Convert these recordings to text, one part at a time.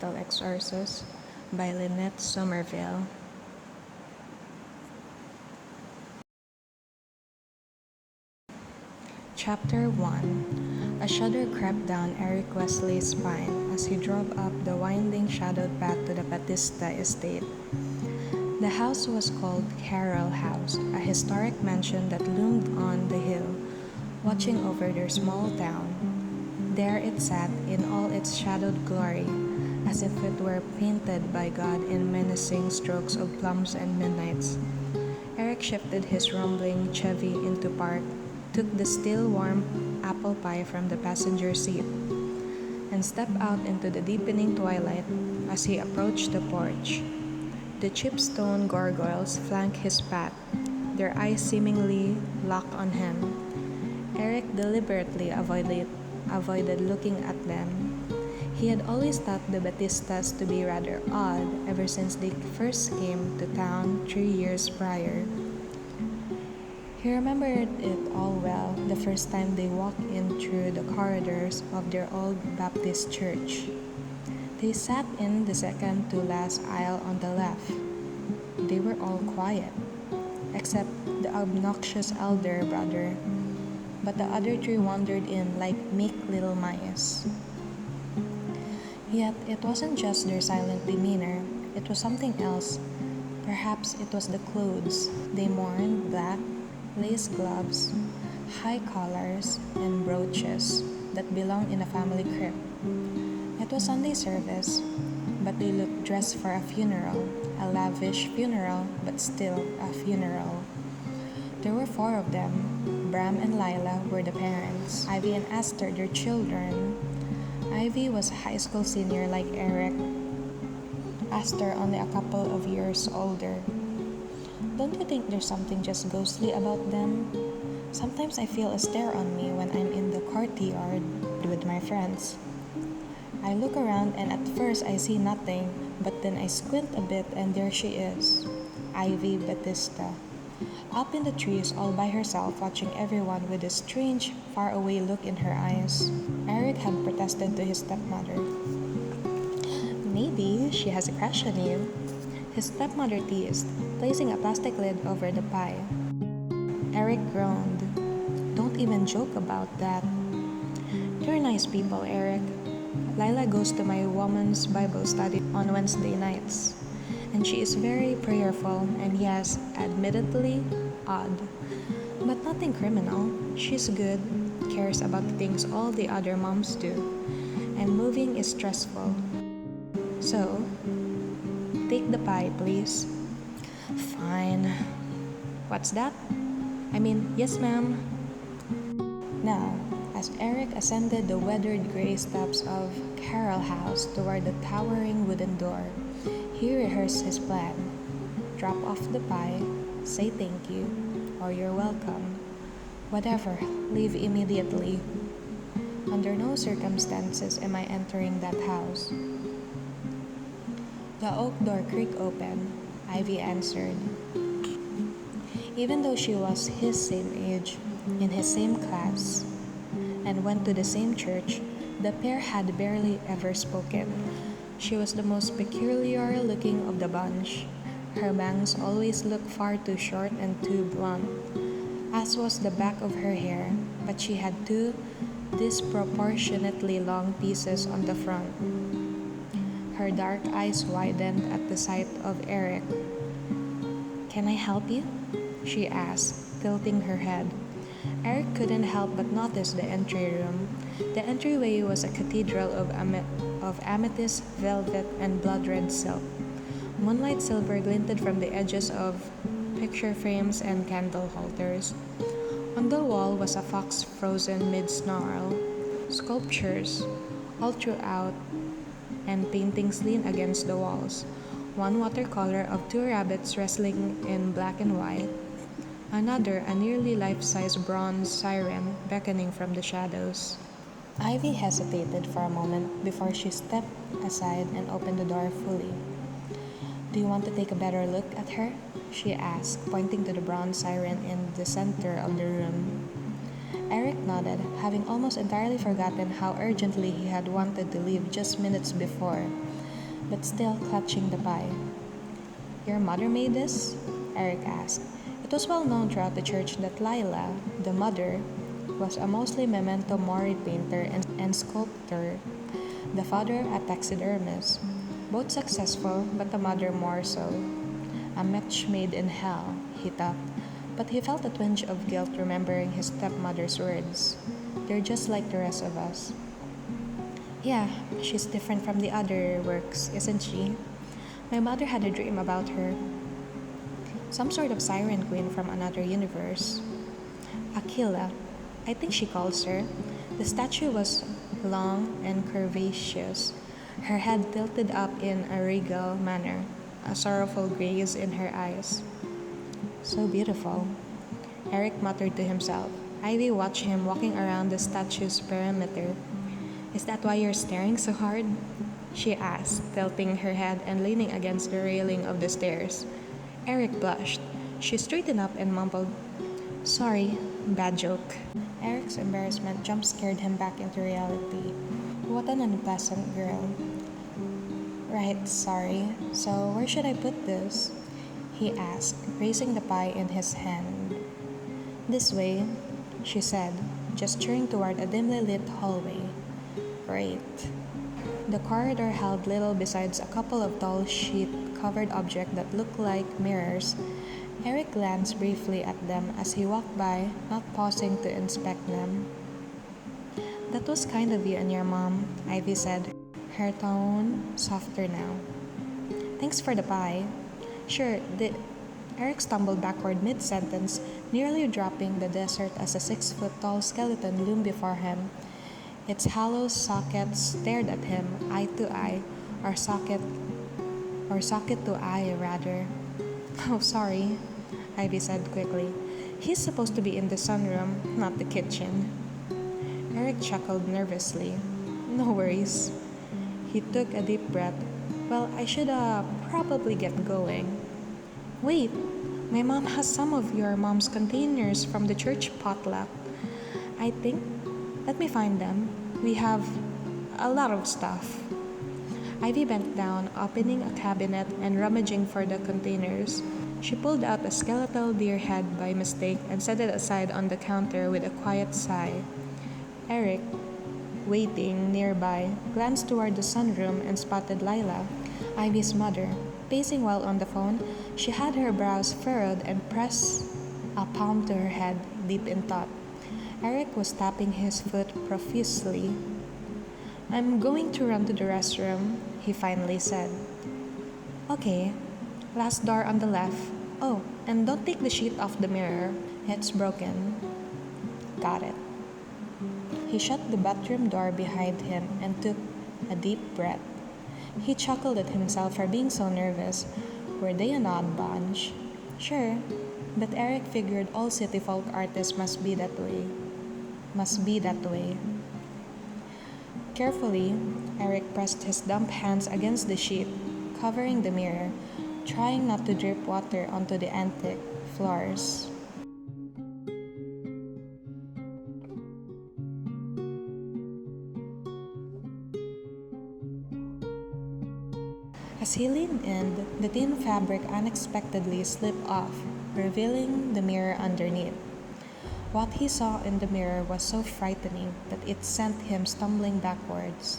title Exorcist by Lynette Somerville. Chapter 1. A shudder crept down Eric Wesley's spine as he drove up the winding shadowed path to the Batista estate. The house was called Carroll House, a historic mansion that loomed on the hill, watching over their small town. There it sat in all its shadowed glory, as if it were painted by God in menacing strokes of plums and midnights. Eric shifted his rumbling Chevy into park, took the still warm apple pie from the passenger seat, and stepped out into the deepening twilight as he approached the porch. The chipstone gargoyles flanked his path, their eyes seemingly locked on him. Eric deliberately avoided looking at them. He had always thought the Batistas to be rather odd ever since they first came to town 3 years prior. He remembered it all well the first time they walked in through the corridors of their old Baptist church. They sat in the second to last aisle on the left. They were all quiet, except the obnoxious elder brother, but the other three wandered in like meek little mice. Yet it wasn't just their silent demeanor, it was something else. Perhaps it was the clothes they worn: black, lace gloves, high collars, and brooches that belonged in a family crib. It was Sunday service, but they looked dressed for a funeral, a lavish funeral, but still a funeral. There were 4 of them. Bram and Lila were the parents. Ivy and Esther, their children. Ivy was a high school senior like Eric. Esther only a couple of years older. Don't you think there's something just ghostly about them? Sometimes I feel a stare on me when I'm in the courtyard with my friends. I look around and at first I see nothing, but then I squint a bit and there she is, Ivy Batista, up in the trees all by herself, watching everyone with a strange, faraway look in her eyes. Eric had protested to his stepmother. Maybe she has a crush on you, his stepmother teased, placing a plastic lid over the pie. Eric groaned. Don't even joke about that. You're nice people, Eric. Lila goes to my woman's Bible study on Wednesday nights, and she is very prayerful and yes, admittedly odd, but nothing criminal. She's good, cares about the things all the other moms do, and moving is stressful. So, take the pie, please. Fine. What's that? Yes, ma'am. Now, as Eric ascended the weathered gray steps of Carroll House toward the towering wooden door, he rehearsed his plan. Drop off the pie, say thank you, or you're welcome. Whatever, leave immediately. Under no circumstances am I entering that house. The oak door creaked open, Ivy answered. Even though she was his same age, in his same class, and went to the same church, the pair had barely ever spoken. She was the most peculiar looking of the bunch. Her bangs always looked far too short and too blunt, as was the back of her hair, but she had 2 disproportionately long pieces on the front. Her dark eyes widened at the sight of Eric. Can I help you? She asked, tilting her head. Eric couldn't help but notice the entry room. The entryway was a cathedral of amethyst, velvet, and blood-red silk. Moonlight silver glinted from the edges of picture frames and candle holders. On the wall was a fox frozen mid-snarl, sculptures all throughout, and paintings leaned against the walls. One watercolor of 2 rabbits wrestling in black and white. Another, a nearly life-size bronze siren beckoning from the shadows. Ivy hesitated for a moment before she stepped aside and opened the door fully. Do you want to take a better look at her? She asked, pointing to the bronze siren in the center of the room. Eric nodded, having almost entirely forgotten how urgently he had wanted to leave just minutes before. but still clutching the pie. "Your mother made this?" Eric asked. It was well known throughout the church that Lila, the mother, was a mostly memento mori painter and sculptor, the father a taxidermist. Both successful, but the mother more so. A match made in hell, he thought, but he felt a twinge of guilt remembering his stepmother's words. "They're just like the rest of us." "Yeah, she's different from the other works, isn't she? My mother had a dream about her. Some sort of siren queen from another universe. Aquila, I think she calls her. The statue was long and curvaceous, her head tilted up in a regal manner, a sorrowful gaze in her eyes. So beautiful," Eric muttered to himself. Ivy watched him walking around the statue's perimeter. "Is that why you're staring so hard?" she asked, tilting her head and leaning against the railing of the stairs. Eric blushed. She straightened up and mumbled, "Sorry, bad joke." Eric's embarrassment jump-scared him back into reality. What an unpleasant girl. "Right, sorry. So where should I put this?" he asked, raising the pie in his hand. "This way," she said, gesturing toward a dimly lit hallway. "Great." The corridor held little besides a couple of tall sheet-covered objects that looked like mirrors. Eric glanced briefly at them as he walked by, not pausing to inspect them. "That was kind of you and your mom," Ivy said, her tone softer now. "Thanks for the pie." "Sure, Eric stumbled backward mid-sentence, nearly dropping the dessert as a 6-foot-tall skeleton loomed before him. Its hollow sockets stared at him, eye to eye, or socket to eye, rather. "Oh, sorry," Ivy said quickly. "He's supposed to be in the sunroom, not the kitchen." Eric chuckled nervously. "No worries." He took a deep breath. "Well, I should probably get going." "Wait, my mom has some of your mom's containers from the church potluck. I think. Let me find them. We have a lot of stuff." Ivy bent down, opening a cabinet and rummaging for the containers. She pulled out a skeletal deer head by mistake and set it aside on the counter with a quiet sigh. Eric, waiting nearby, glanced toward the sunroom and spotted Lila, Ivy's mother. Pacing while on the phone, she had her brows furrowed and pressed a palm to her head, deep in thought. Eric was tapping his foot profusely. "I'm going to run to the restroom," he finally said. "Okay, last door on the left. Oh, and don't take the sheet off the mirror. It's broken." "Got it." He shut the bathroom door behind him and took a deep breath. He chuckled at himself for being so nervous. Were they an odd bunch? Sure, but Eric figured all city folk artists must be that way. Carefully, Eric pressed his damp hands against the sheet, covering the mirror, trying not to drip water onto the antique floors. As he leaned in, the thin fabric unexpectedly slipped off, revealing the mirror underneath. What he saw in the mirror was so frightening that it sent him stumbling backwards.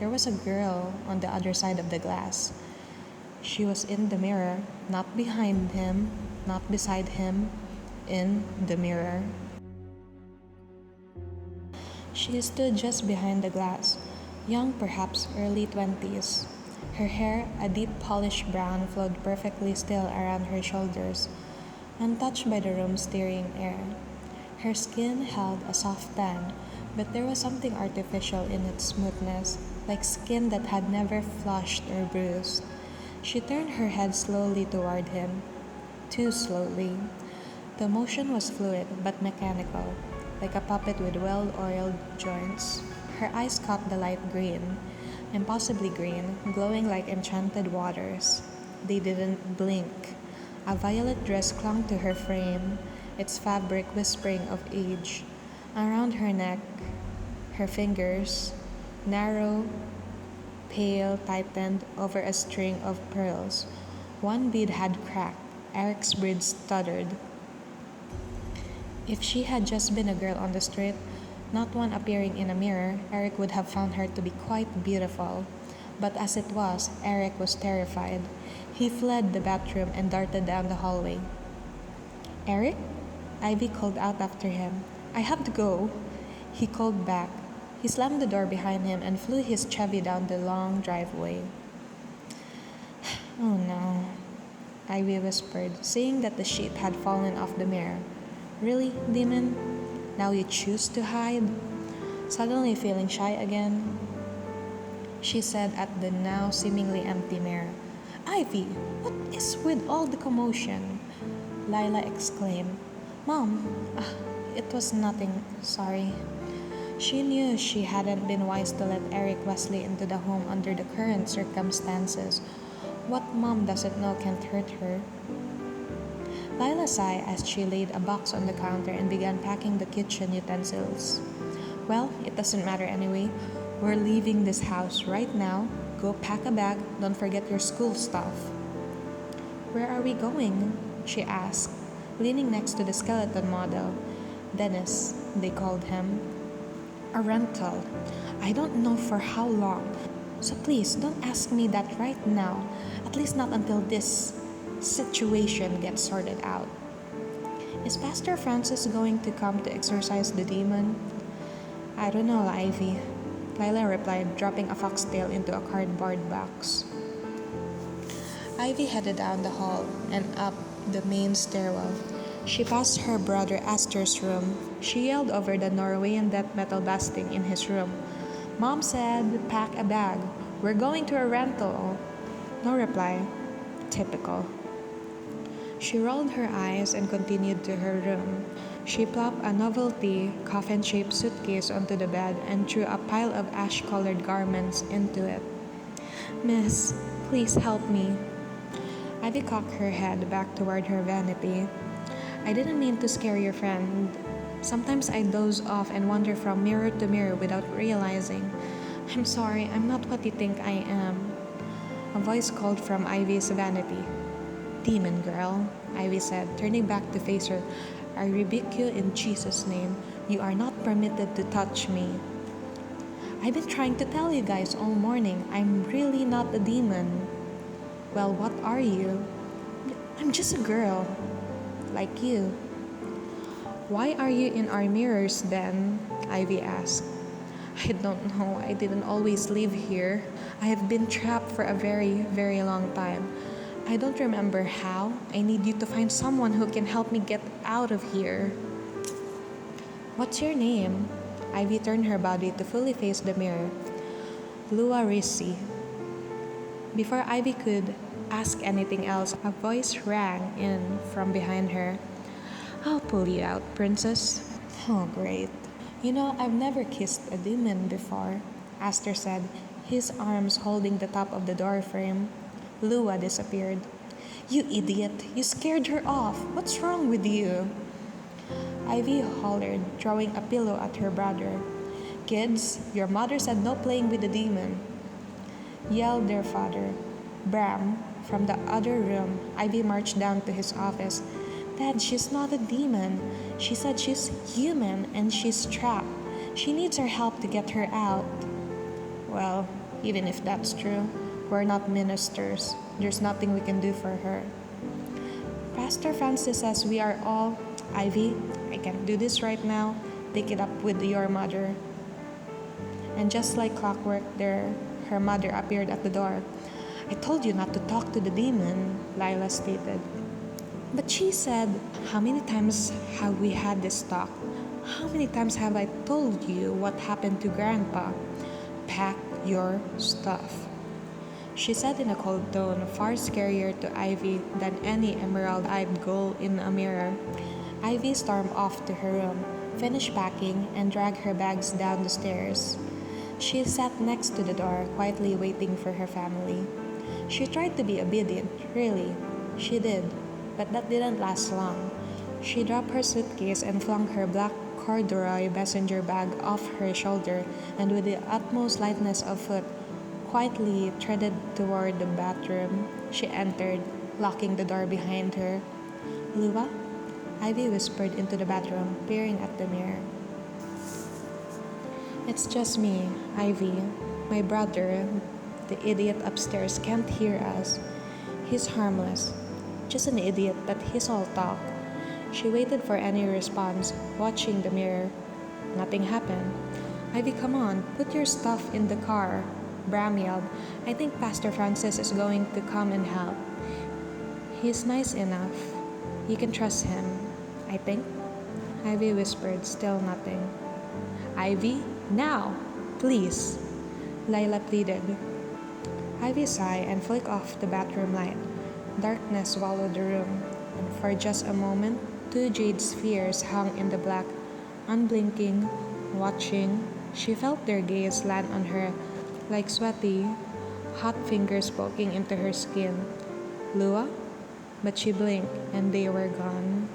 There was a girl on the other side of the glass. She was in the mirror, not behind him, not beside him, in the mirror. She stood just behind the glass, young, perhaps early 20s. Her hair, a deep polished brown, flowed perfectly still around her shoulders, untouched by the room's stirring air. Her skin held a soft tan, but there was something artificial in its smoothness, like skin that had never flushed or bruised. She turned her head slowly toward him, too slowly. The motion was fluid but mechanical, like a puppet with well-oiled joints. Her eyes caught the light green, impossibly green, glowing like enchanted waters. They didn't blink. A violet dress clung to her frame, its fabric whispering of age. Around her neck, her fingers, narrow, pale, tightened over a string of pearls. One bead had cracked. Eric's bead stuttered. If she had just been a girl on the street, not one appearing in a mirror, Eric would have found her to be quite beautiful. But as it was, Eric was terrified. He fled the bathroom and darted down the hallway. Eric? Ivy called out after him. I have to go. He called back. He slammed the door behind him and flew his Chevy down the long driveway. Oh no, Ivy whispered, seeing that the sheet had fallen off the mirror. Really, demon? Now you choose to hide? Suddenly feeling shy again, she said at the now seemingly empty mirror. Ivy, what is with all the commotion? Lila exclaimed. Mom, it was nothing, sorry. She knew she hadn't been wise to let Eric Wesley into the home under the current circumstances. What mom doesn't know can't hurt her. Lila sighed as she laid a box on the counter and began packing the kitchen utensils. Well, it doesn't matter anyway. We're leaving this house right now. Go pack a bag. Don't forget your school stuff. Where are we going? She asked, leaning next to the skeleton model. Dennis, they called him. A rental. I don't know for how long. So please don't ask me that right now. At least not until this situation gets sorted out. Is Pastor Francis going to come to exorcise the demon? I don't know, Ivy. Lila replied, dropping a foxtail into a cardboard box. Ivy headed down the hall and up the main stairwell. She passed her brother Astor's room. She yelled over the Norwegian death metal blasting in his room. Mom said, pack a bag. We're going to a rental. No reply. Typical. She rolled her eyes and continued to her room. She plopped a novelty coffin-shaped suitcase onto the bed and threw a pile of ash-colored garments into it. Miss, please help me. Ivy cocked her head back toward her vanity. I didn't mean to scare your friend. Sometimes I doze off and wander from mirror to mirror without realizing. I'm sorry, I'm not what you think I am. A voice called from Ivy's vanity. Demon girl, Ivy said, turning back to face her. I rebuke you in Jesus' name. You are not permitted to touch me. I've been trying to tell you guys all morning. I'm really not a demon. Well, what are you? I'm just a girl. Like you. Why are you in our mirrors then? Ivy asked. I don't know. I didn't always live here. I have been trapped for a very, very long time. I don't remember how. I need you to find someone who can help me get out of here. What's your name? Ivy turned her body to fully face the mirror. Lua Risi. Before Ivy could ask anything else, a voice rang in from behind her. I'll pull you out, princess. Oh, great. You know, I've never kissed a demon before, Astor said, his arms holding the top of the door frame. Lua disappeared. You idiot, you scared her off. What's wrong with you? Ivy hollered, throwing a pillow at her brother. Kids, your mother said no playing with the demon, yelled their father. Bram, from the other room, Ivy marched down to his office. Dad, she's not a demon. She said she's human and she's trapped. She needs our help to get her out. Well, even if that's true, we're not ministers. There's nothing we can do for her. Pastor Francis says we are all... Ivy, I can't do this right now. Take it up with your mother. And just like clockwork, her mother appeared at the door. I told you not to talk to the demon, Lila stated. But she said, how many times have we had this talk? How many times have I told you what happened to Grandpa? Pack your stuff. She said in a cold tone, far scarier to Ivy than any emerald-eyed ghoul in a mirror. Ivy stormed off to her room, finished packing, and dragged her bags down the stairs. She sat next to the door, quietly waiting for her family. She tried to be obedient, really. She did, but that didn't last long. She dropped her suitcase and flung her black corduroy messenger bag off her shoulder, and with the utmost lightness of foot, quietly treaded toward the bathroom. She entered, locking the door behind her. Lua? Ivy whispered into the bathroom, peering at the mirror. It's just me, Ivy. My brother, the idiot upstairs, can't hear us. He's harmless. Just an idiot, but he's all talk. She waited for any response, watching the mirror. Nothing happened. Ivy, come on, put your stuff in the car. Bram yelled. I think Pastor Francis is going to come and help. He's nice enough. You can trust him, I think. Ivy whispered, still nothing. Ivy, now, please. Lila pleaded. Ivy sighed and flicked off the bathroom light. Darkness swallowed the room, and for just a moment, two jade spheres hung in the black, unblinking, watching. She felt their gaze land on her like sweaty, hot fingers poking into her skin. Lua? But she blinked, and they were gone.